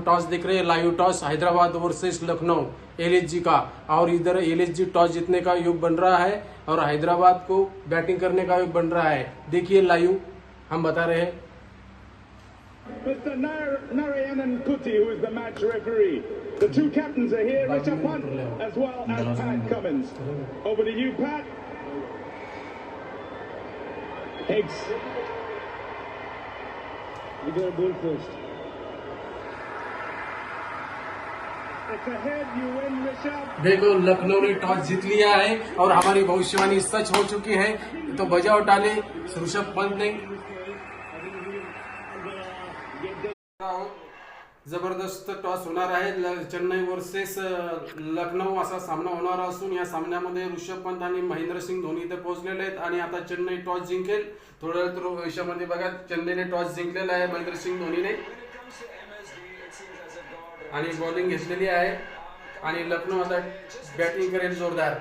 Toss देख रहे हैं, live toss Hyderabad versus Lucknow LSG का, और इधर एलएसजी टॉस जीतने का योग बन रहा है और हैदराबाद को बैटिंग करने का योग बन रहा है। देखिए लाइव हम बता रहे हैं। Mr. Narayanan Kuti, who is the match referee. The two captains are here, Rishabh Pant as well as Pat Cummins. Over to you, Pat. Higgs. You got a ball first. It's ahead, you win, Rishabh. देखो लखनऊ ने toss जीत लिया है और हमारी भविष्यवाणी सच हो चुकी है। तो बजाओ टाले ऋषभ पंत ने। जबरदस्त टॉस होणार आहे। चेन्नई वर्सेस लखनऊ असा सामना होणार असून या सामन्यामध्ये ऋषभ पंत आणि महेंद्रसिंग धोनी इथे पोहोचलेले आहेत आणि आता चेन्नई टॉस जिंकेल। थोड्या भविष्यामध्ये बघा चेन्नईने टॉस जिंकलेला आहे महेंद्रसिंग धोनीने आणि बॉलिंग घेतलेली आहे आणि लखनऊ आता बॅटिंग करेल जोरदार।